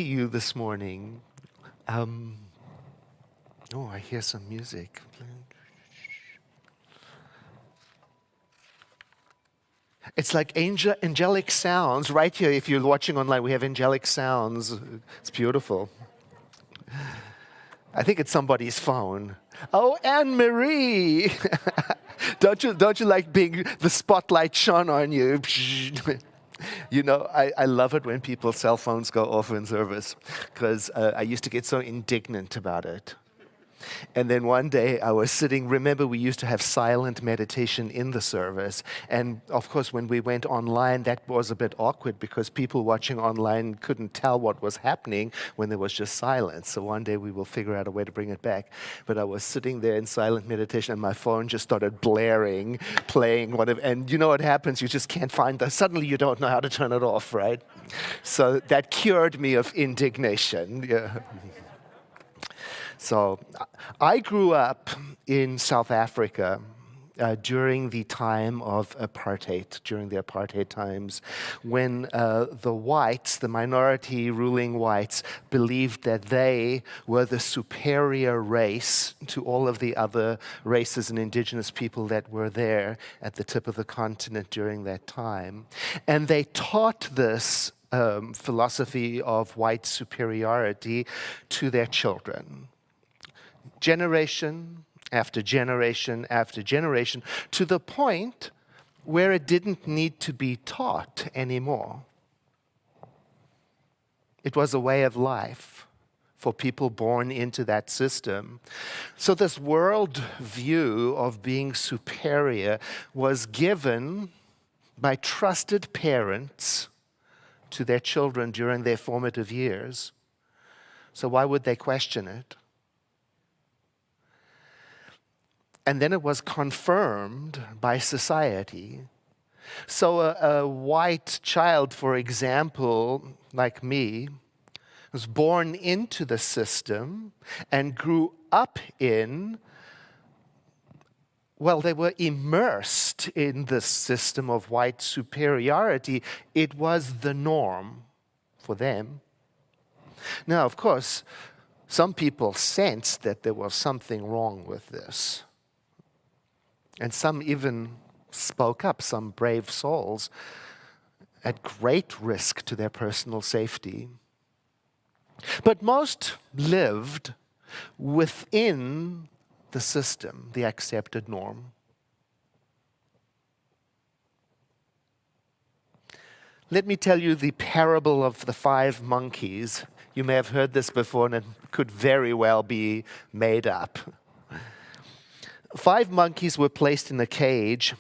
You this morning. I hear some music. It's like angelic sounds right here. If you're watching online, we have angelic sounds. It's beautiful. I think it's somebody's phone. Oh, Anne-Marie! Don't you like being the spotlight shone on you? You know, I love it when people's cell phones go off in service because I used to get so indignant about it. And then one day I was sitting, remember we used to have silent meditation in the service. And of course, when we went online, that was a bit awkward because people watching online couldn't tell what was happening when there was just silence. So one day we will figure out a way to bring it back. But I was sitting there in silent meditation and my phone just started blaring, playing whatever. And you know what happens? You just can't find that. Suddenly you don't know how to turn it off, right? So that cured me of indignation. Yeah. So I grew up in South Africa during the time of apartheid, during the apartheid times, when the whites, the minority ruling whites, believed that they were the superior race to all of the other races and indigenous people that were there at the tip of the continent during that time. And they taught this philosophy of white superiority to their children. Generation after generation after generation, to the point where it didn't need to be taught anymore. It was a way of life for people born into that system. So this world view of being superior was given by trusted parents to their children during their formative years. So why would they question it? And then it was confirmed by society. So a white child, for example, like me, was born into the system and grew up in, well, they were immersed in the system of white superiority. It was the norm for them. Now, of course, some people sensed that there was something wrong with this. And some even spoke up, some brave souls, at great risk to their personal safety. But most lived within the system, the accepted norm. Let me tell you the parable of the 5 monkeys. You may have heard this before, and it could very well be made up. 5 monkeys were placed in a cage.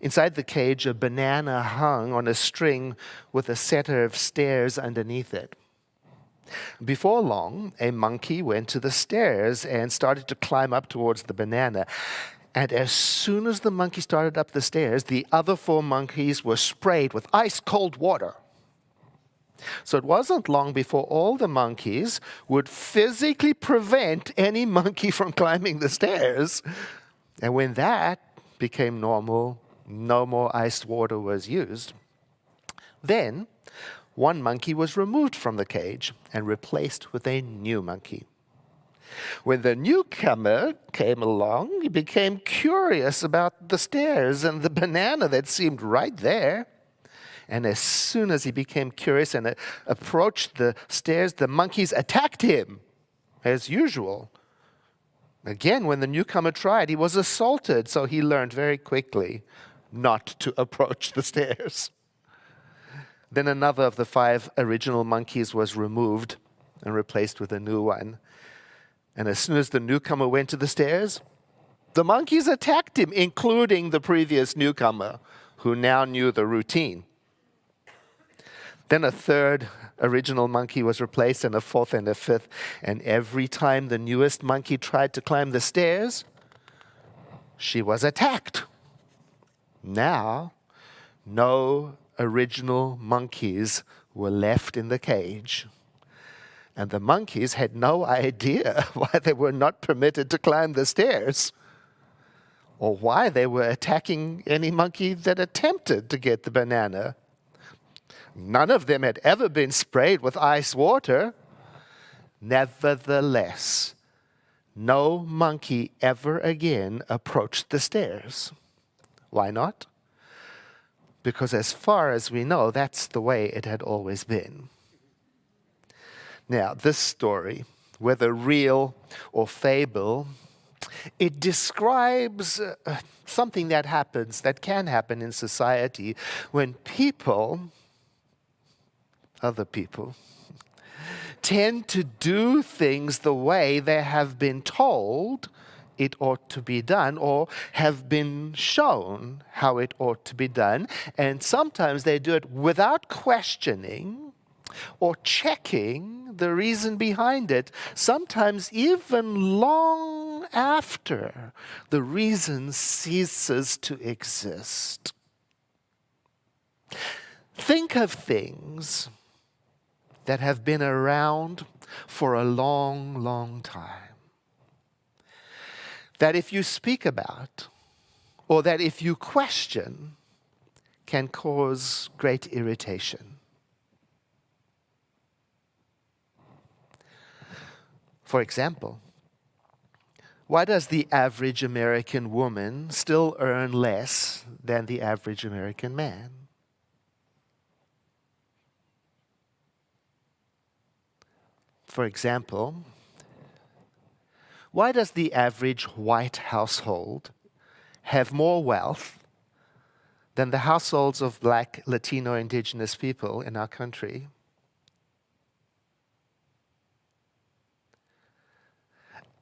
Inside the cage, a banana hung on a string with a set of stairs underneath it. Before long, a monkey went to the stairs and started to climb up towards the banana. And as soon as the monkey started up the stairs, the other 4 monkeys were sprayed with ice-cold water. So it wasn't long before all the monkeys would physically prevent any monkey from climbing the stairs. And when that became normal, no more iced water was used. Then, one monkey was removed from the cage and replaced with a new monkey. When the newcomer came along, he became curious about the stairs and the banana that seemed right there. And as soon as he became curious and approached the stairs, the monkeys attacked him, as usual. Again, when the newcomer tried, he was assaulted, so he learned very quickly not to approach the stairs. Then another of the 5 original monkeys was removed and replaced with a new one. And as soon as the newcomer went to the stairs, the monkeys attacked him, including the previous newcomer, who now knew the routine. Then a 3rd original monkey was replaced, and a 4th and a 5th. And every time the newest monkey tried to climb the stairs, she was attacked. Now, no original monkeys were left in the cage. And the monkeys had no idea why they were not permitted to climb the stairs, or why they were attacking any monkey that attempted to get the banana. None of them had ever been sprayed with ice water. Nevertheless, no monkey ever again approached the stairs. Why not? Because as far as we know, that's the way it had always been. Now, this story, whether real or fable, it describes something that happens, that can happen in society when people, other people, tend to do things the way they have been told it ought to be done or have been shown how it ought to be done. And sometimes they do it without questioning or checking the reason behind it, sometimes even long after the reason ceases to exist. Think of things that have been around for a long, long time, that if you speak about or that if you question can cause great irritation. For example, why does the average American woman still earn less than the average American man? For example, why does the average white household have more wealth than the households of Black, Latino, Indigenous people in our country?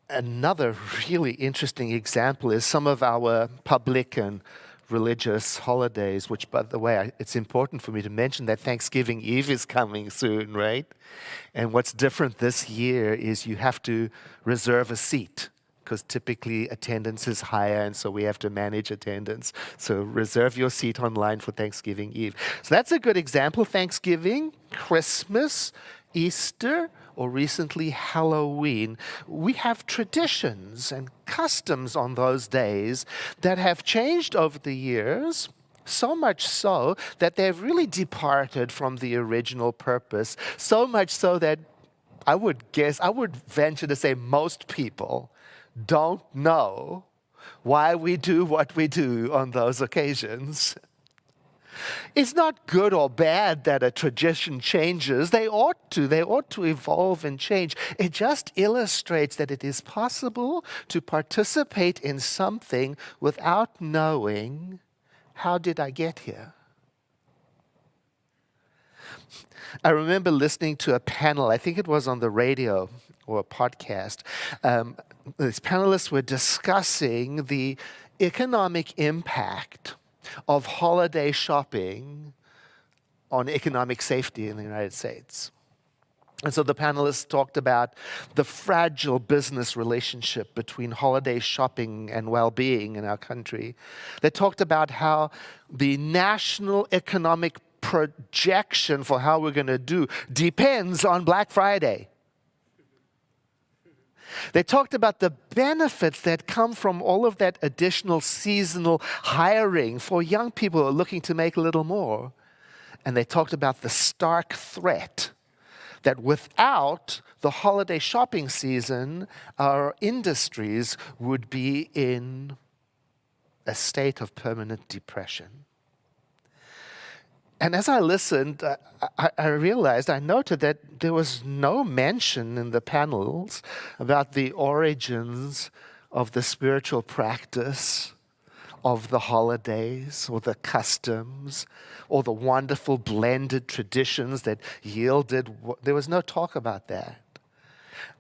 Another really interesting example is some of our public and religious holidays, which, by the way, it's important for me to mention that Thanksgiving Eve is coming soon, right? And what's different this year is you have to reserve a seat because typically attendance is higher, and so we have to manage attendance. So reserve your seat online for Thanksgiving Eve. So that's a good example. Thanksgiving, Christmas, Easter, or recently Halloween. We have traditions and customs on those days that have changed over the years, so much so that they've really departed from the original purpose, so much so that I would venture to say most people don't know why we do what we do on those occasions. It's not good or bad that a tradition changes. They ought to evolve and change. It just illustrates that it is possible to participate in something without knowing, how did I get here? I remember listening to a panel, I think it was on the radio or a podcast. These panelists were discussing the economic impact of holiday shopping on economic safety in the United States. And so the panelists talked about the fragile business relationship between holiday shopping and well-being in our country. They talked about how the national economic projection for how we're going to do depends on Black Friday. They talked about the benefits that come from all of that additional seasonal hiring for young people who are looking to make a little more. And they talked about the stark threat that without the holiday shopping season, our industries would be in a state of permanent depression. And as I listened, I realized, I noted that there was no mention in the panels about the origins of the spiritual practice of the holidays or the customs or the wonderful blended traditions that yielded. There was no talk about that.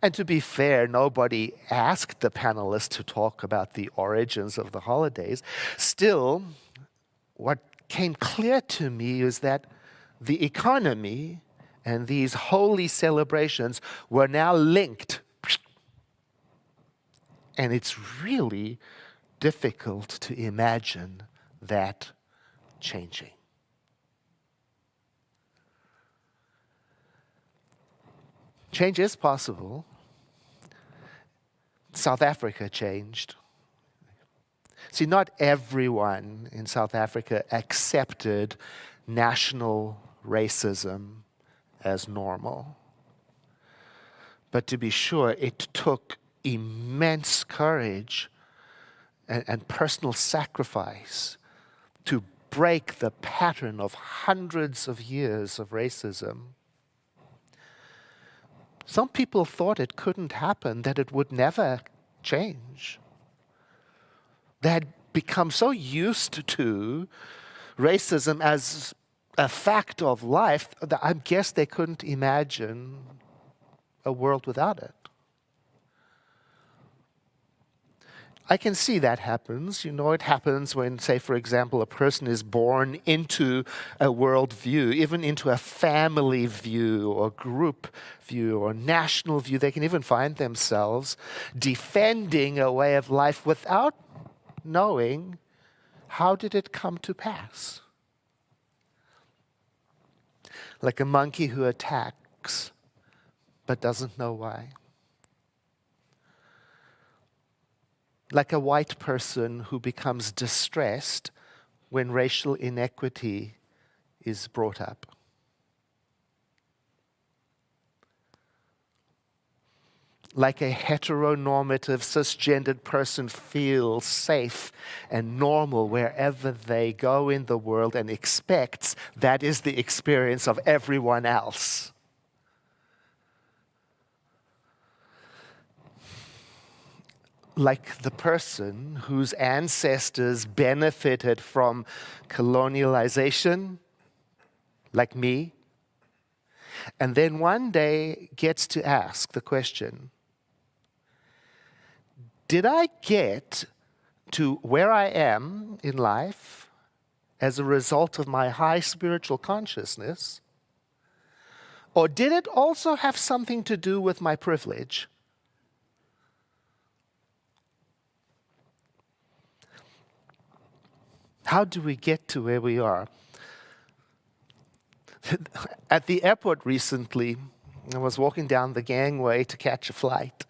And to be fair, nobody asked the panelists to talk about the origins of the holidays. Still, what came clear to me is that the economy and these holy celebrations were now linked. And it's really difficult to imagine that changing. Change is possible. South Africa changed. See, not everyone in South Africa accepted national racism as normal. But to be sure, it took immense courage and personal sacrifice to break the pattern of hundreds of years of racism. Some people thought it couldn't happen, that it would never change. They had become so used to racism as a fact of life that I guess they couldn't imagine a world without it. I can see that happens. It happens when, say, for example, a person is born into a world view, even into a family view or group view or national view. They can even find themselves defending a way of life without knowing how did it come to pass. Like a monkey who attacks but doesn't know why. Like a white person who becomes distressed when racial inequity is brought up. Like a heteronormative, cisgendered person feels safe and normal wherever they go in the world and expects that is the experience of everyone else. Like the person whose ancestors benefited from colonialization, like me, and then one day gets to ask the question, did I get to where I am in life as a result of my high spiritual consciousness, or did it also have something to do with my privilege? How do we get to where we are? At the airport recently, I was walking down the gangway to catch a flight.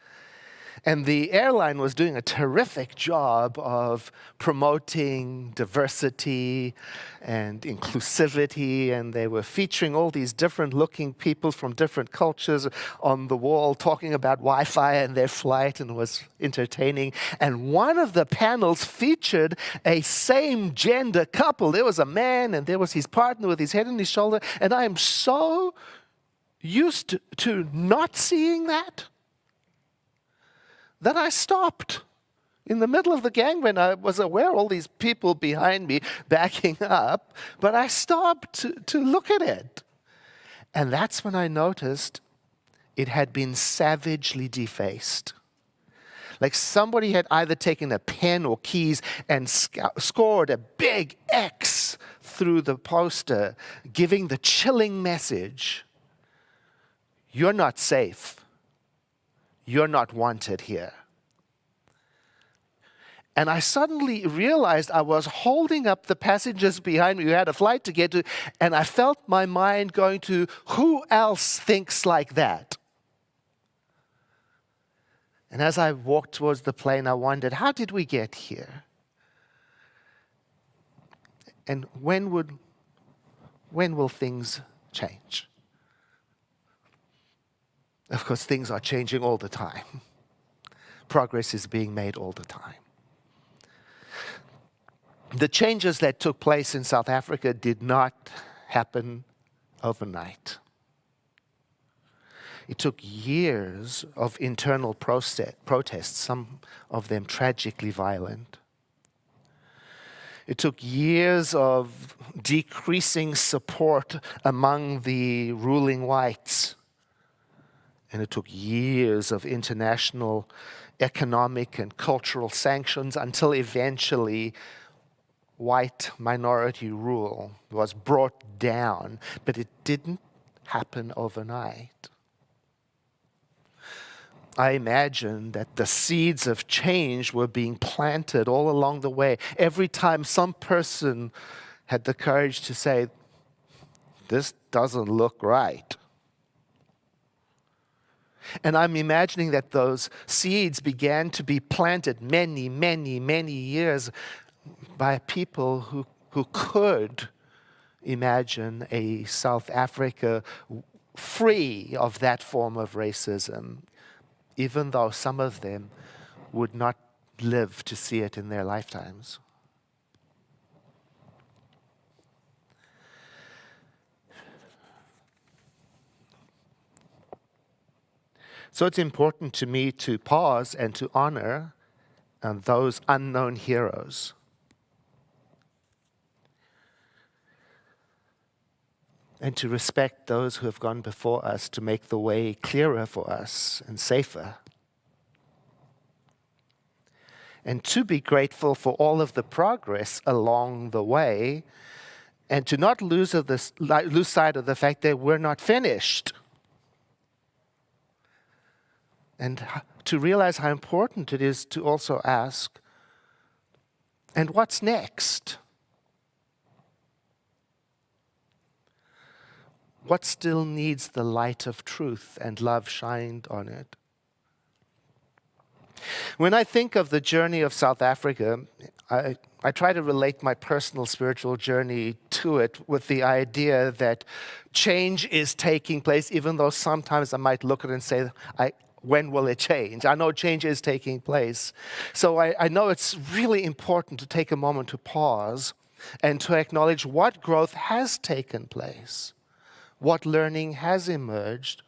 And the airline was doing a terrific job of promoting diversity and inclusivity, and they were featuring all these different looking people from different cultures on the wall talking about Wi-Fi and their flight, and it was entertaining. And one of the panels featured a same gender couple. There was a man and there was his partner with his head on his shoulder, and I am so used to not seeing that I stopped in the middle of the gangway. And I was aware of all these people behind me backing up, but I stopped to look at it. And that's when I noticed it had been savagely defaced. Like somebody had either taken a pen or keys and scored a big X through the poster, giving the chilling message, you're not safe. You're not wanted here. And I suddenly realized I was holding up the passengers behind me who had a flight to get to, and I felt my mind going to, who else thinks like that? And as I walked towards the plane, I wondered, how did we get here? And when will things change? Of course, things are changing all the time. Progress is being made all the time. The changes that took place in South Africa did not happen overnight. It took years of internal protests, some of them tragically violent. It took years of decreasing support among the ruling whites. And it took years of international economic and cultural sanctions until eventually white minority rule was brought down. But it didn't happen overnight. I imagine that the seeds of change were being planted all along the way. Every time some person had the courage to say, this doesn't look right. And I'm imagining that those seeds began to be planted many, many, many years by people who could imagine a South Africa free of that form of racism, even though some of them would not live to see it in their lifetimes. So it's important to me to pause and to honor those unknown heroes. And to respect those who have gone before us to make the way clearer for us and safer. And to be grateful for all of the progress along the way, and to not lose sight of the fact that we're not finished. And to realize how important it is to also ask, and what's next? What still needs the light of truth and love shined on it? When I think of the journey of South Africa, I try to relate my personal spiritual journey to it with the idea that change is taking place, even though sometimes I might look at it and say, when will it change? I know change is taking place. So I know it's really important to take a moment to pause and to acknowledge what growth has taken place, what learning has emerged,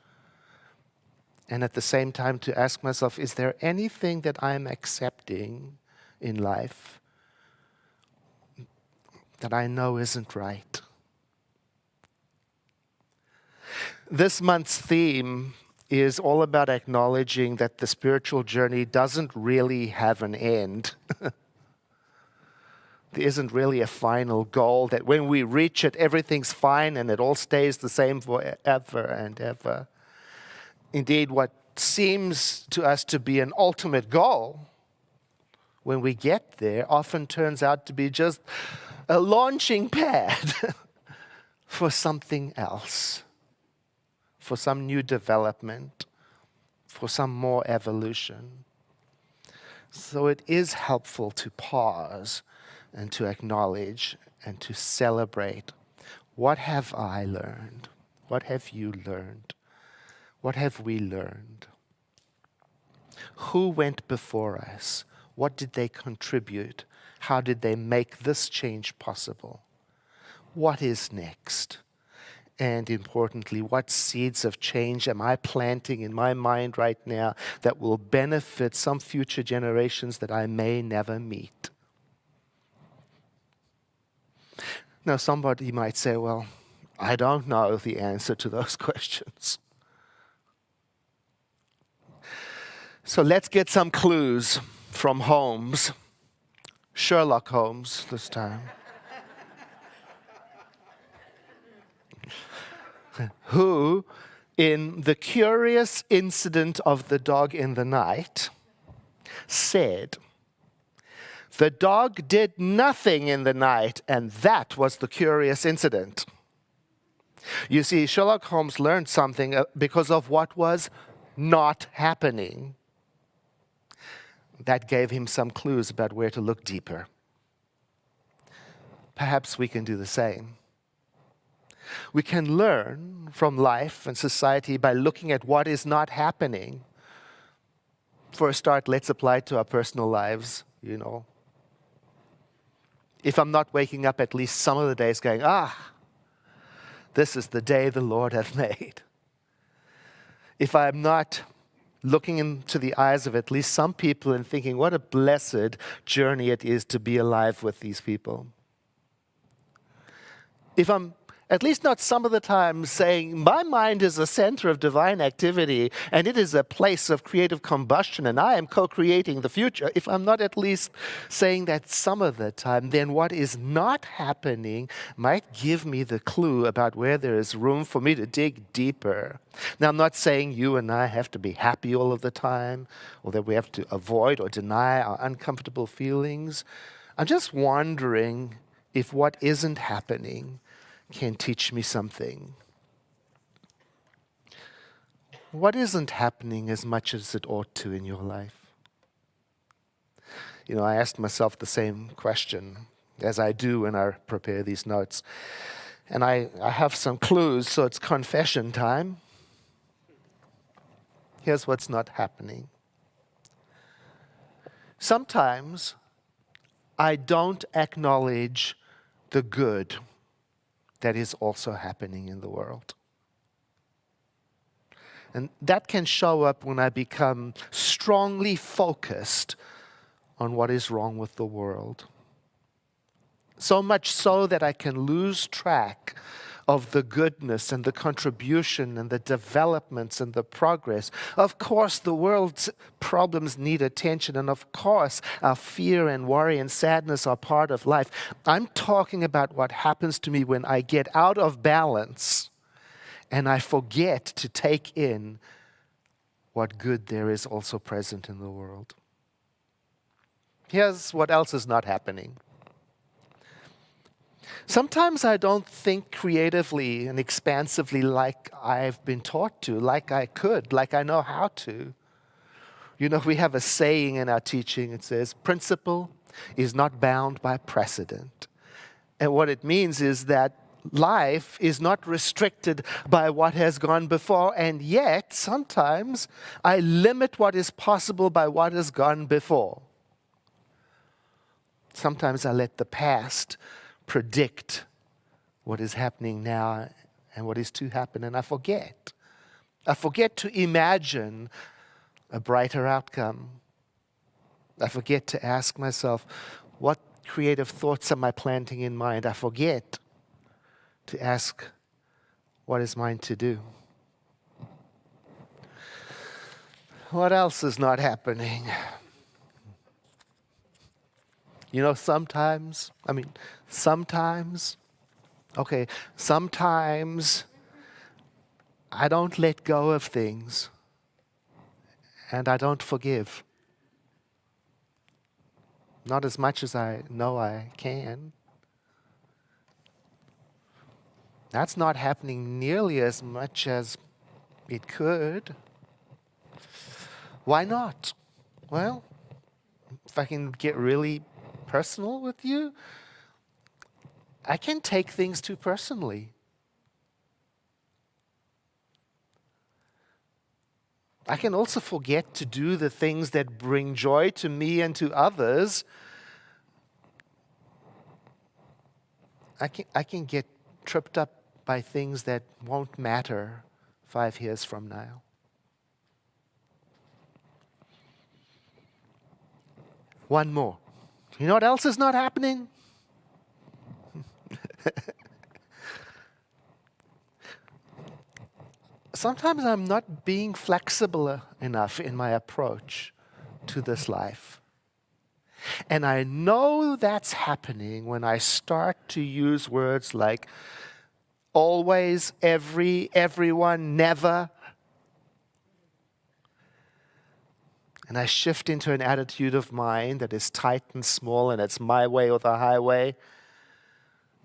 and at the same time to ask myself, is there anything that I'm accepting in life that I know isn't right? This month's theme is all about acknowledging that the spiritual journey doesn't really have an end. There isn't really a final goal that when we reach it, everything's fine and it all stays the same forever and ever. Indeed, what seems to us to be an ultimate goal, when we get there, often turns out to be just a launching pad for something else, for some new development, for some more evolution. So it is helpful to pause and to acknowledge and to celebrate. What have I learned? What have you learned? What have we learned? Who went before us? What did they contribute? How did they make this change possible? What is next? And importantly, what seeds of change am I planting in my mind right now that will benefit some future generations that I may never meet? Now, somebody might say, well, I don't know the answer to those questions. So let's get some clues from Holmes. Sherlock Holmes this time. Who, in The Curious Incident of the Dog in the Night, said, the dog did nothing in the night, and that was the curious incident. You see, Sherlock Holmes learned something because of what was not happening. That gave him some clues about where to look deeper. Perhaps we can do the same. We can learn from life and society by looking at what is not happening. For a start, let's apply it to our personal lives, If I'm not waking up at least some of the days going, this is the day the Lord hath made. If I'm not looking into the eyes of at least some people and thinking, what a blessed journey it is to be alive with these people. If I'm at least not some of the time saying, my mind is a center of divine activity and it is a place of creative combustion and I am co-creating the future. If I'm not at least saying that some of the time, then what is not happening might give me the clue about where there is room for me to dig deeper. Now, I'm not saying you and I have to be happy all of the time or that we have to avoid or deny our uncomfortable feelings. I'm just wondering if what isn't happening can teach me something. What isn't happening as much as it ought to in your life? I asked myself the same question, as I do when I prepare these notes. And I have some clues, so it's confession time. Here's what's not happening. Sometimes I don't acknowledge the good that is also happening in the world. And that can show up when I become strongly focused on what is wrong with the world. So much so that I can lose track of the goodness and the contribution and the developments and the progress. Of course, the world's problems need attention, and of course, our fear and worry and sadness are part of life. I'm talking about what happens to me when I get out of balance and I forget to take in what good there is also present in the world. Here's what else is not happening. Sometimes I don't think creatively and expansively like I've been taught to, like I could, like I know how to. You know, we have a saying in our teaching. It says, principle is not bound by precedent. And what it means is that life is not restricted by what has gone before, and yet sometimes I limit what is possible by what has gone before. Sometimes I let the past predict what is happening now and what is to happen, and I forget. I forget to imagine a brighter outcome. I forget to ask myself, what creative thoughts am I planting in mind? I forget to ask, what is mine to do? What else is not happening? You know, sometimes I don't let go of things and I don't forgive. Not as much as I know I can. That's not happening nearly as much as it could. Why not? Well, if I can get really personal with you, I can take things too personally. I can also forget to do the things that bring joy to me and to others. I can get tripped up by things that won't matter 5 years from now. One more. You know what else is not happening? Sometimes I'm not being flexible enough in my approach to this life. And I know that's happening when I start to use words like always, everyone, never. And I shift into an attitude of mind that is tight and small, and it's my way or the highway.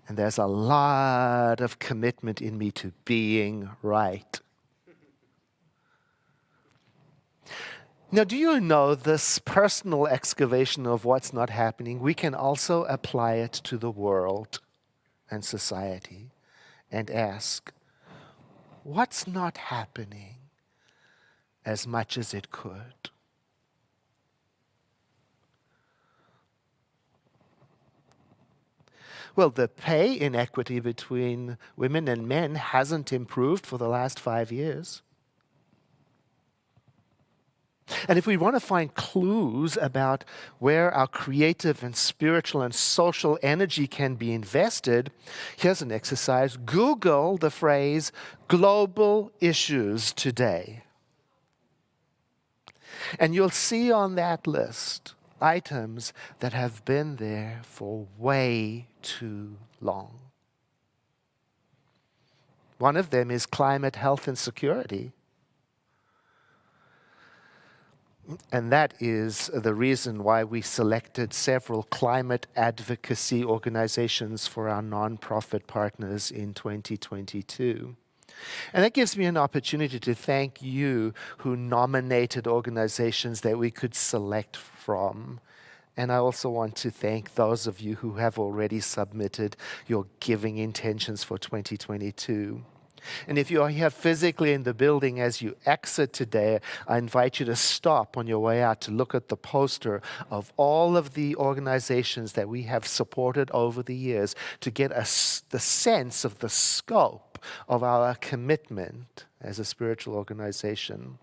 And there's a lot of commitment in me to being right. Now, do you know this personal excavation of what's not happening? We can also apply it to the world and society and ask, what's not happening as much as it could? Well, the pay inequity between women and men hasn't improved for the last 5 years. And if we want to find clues about where our creative and spiritual and social energy can be invested, here's an exercise. Google the phrase global issues today. And you'll see on that list items that have been there for way too long. One of them is climate, health, and security. And that is the reason why we selected several climate advocacy organizations for our nonprofit partners in 2022. And that gives me an opportunity to thank you who nominated organizations that we could select from And I also want to thank those of you who have already submitted your giving intentions for 2022. And if you are here physically in the building as you exit today, I invite you to stop on your way out to look at the poster of all of the organizations that we have supported over the years to get the sense of the scope of our commitment as a spiritual organization.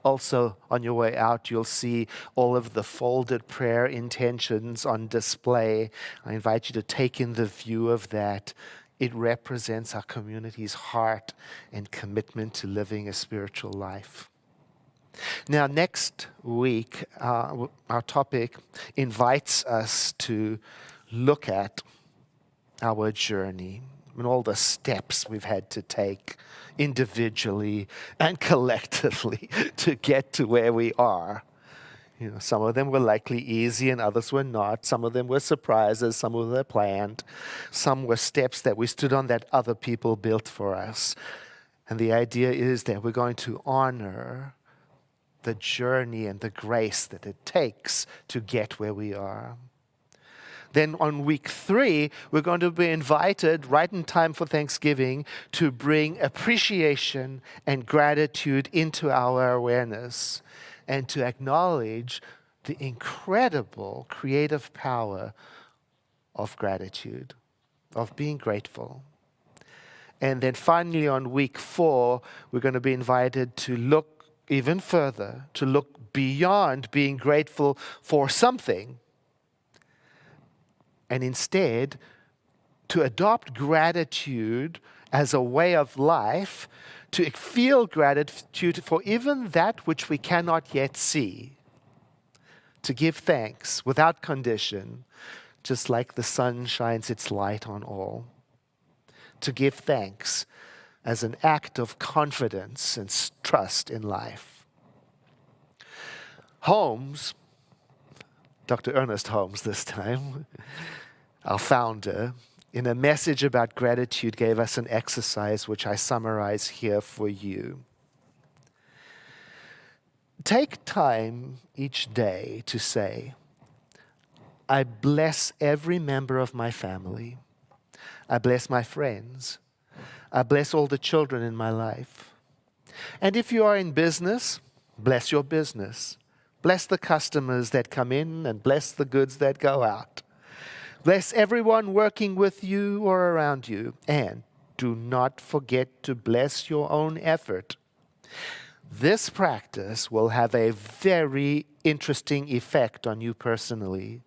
Also, on your way out, you'll see all of the folded prayer intentions on display. I invite you to take in the view of that. It represents our community's heart and commitment to living a spiritual life. Now, next week, our topic invites us to look at our journey and all the steps we've had to take individually and collectively to get to where we are. You know, some of them were likely easy and others were not. Some of them were surprises, some of them were planned. Some were steps that we stood on that other people built for us. And the idea is that we're going to honor the journey and the grace that it takes to get where we are. Then on week 3, we're going to be invited, right in time for Thanksgiving, to bring appreciation and gratitude into our awareness and to acknowledge the incredible creative power of gratitude, of being grateful. And then finally on week 4, we're going to be invited to look even further, to look beyond being grateful for something, and instead to adopt gratitude as a way of life, to feel gratitude for even that which we cannot yet see, to give thanks without condition, just like the sun shines its light on all, to give thanks as an act of confidence and trust in life. Holmes, Dr. Ernest Holmes this time, our founder, in a message about gratitude gave us an exercise which I summarize here for you. Take time each day to say, I bless every member of my family. I bless my friends. I bless all the children in my life. And if you are in business, bless your business. Bless the customers that come in and bless the goods that go out. Bless everyone working with you or around you. And do not forget to bless your own effort. This practice will have a very interesting effect on you personally.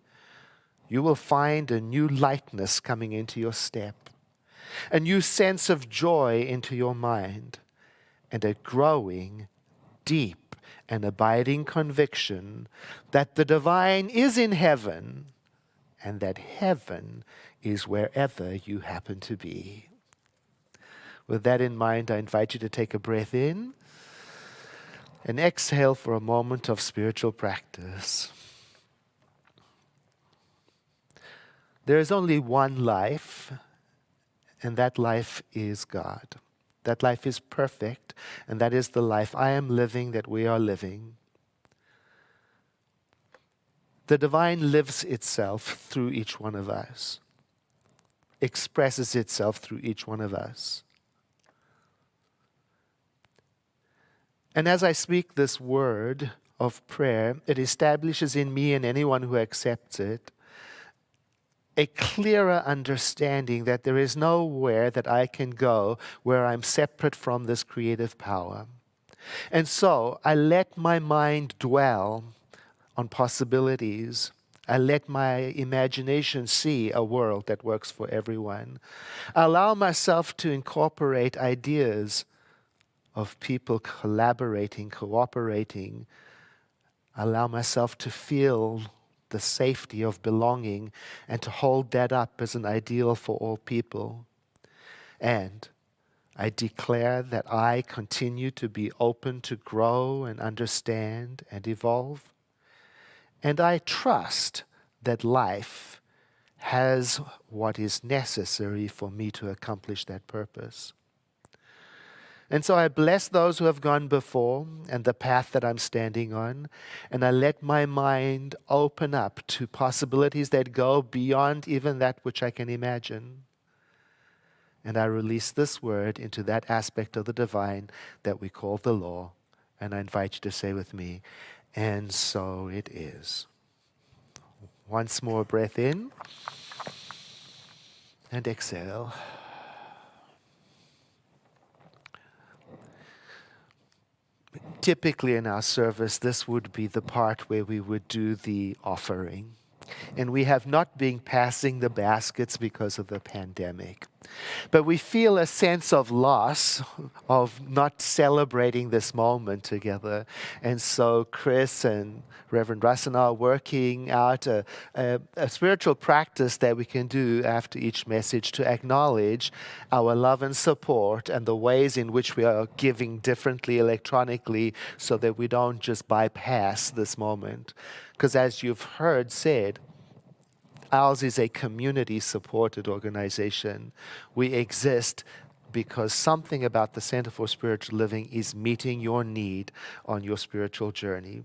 You will find a new lightness coming into your step, a new sense of joy into your mind, and a growing, deep, and abiding conviction that the divine is in heaven and that heaven is wherever you happen to be. With that in mind, I invite you to take a breath in and exhale for a moment of spiritual practice. There is only one life, and that life is God. That life is perfect, and that is the life I am living, that we are living. The divine lives itself through each one of us, expresses itself through each one of us. And as I speak this word of prayer, it establishes in me and anyone who accepts it a clearer understanding that there is nowhere that I can go where I'm separate from this creative power. And so I let my mind dwell on possibilities. I let my imagination see a world that works for everyone. I allow myself to incorporate ideas of people collaborating, cooperating. I allow myself to feel the safety of belonging and to hold that up as an ideal for all people. And I declare that I continue to be open to grow and understand and evolve. And I trust that life has what is necessary for me to accomplish that purpose. And so I bless those who have gone before and the path that I'm standing on, and I let my mind open up to possibilities that go beyond even that which I can imagine. And I release this word into that aspect of the divine that we call the law. And I invite you to say with me, and so it is. Once more, breath in and exhale. Typically in our service, this would be the part where we would do the offering. And we have not been passing the baskets because of the pandemic. But we feel a sense of loss of not celebrating this moment together. And so Chris and Reverend Russ and I are working out a spiritual practice that we can do after each message to acknowledge our love and support and the ways in which we are giving differently electronically so that we don't just bypass this moment. Because as you've heard said, ours is a community-supported organization. We exist because something about the Center for Spiritual Living is meeting your need on your spiritual journey.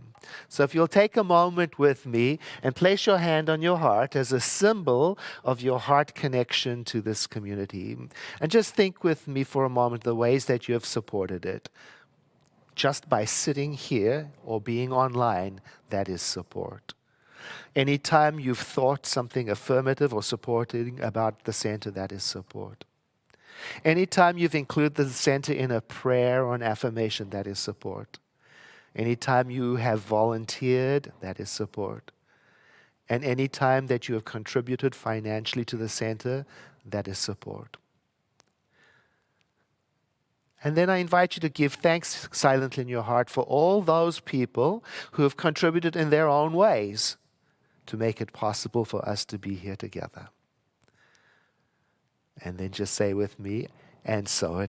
So if you'll take a moment with me and place your hand on your heart as a symbol of your heart connection to this community. And just think with me for a moment the ways that you have supported it. Just by sitting here or being online, that is support. Anytime you've thought something affirmative or supporting about the center, that is support. Anytime you've included the center in a prayer or an affirmation, that is support. Anytime you have volunteered, that is support. And anytime that you have contributed financially to the center, that is support. And then I invite you to give thanks silently in your heart for all those people who have contributed in their own ways to make it possible for us to be here together. And then just say with me, and so it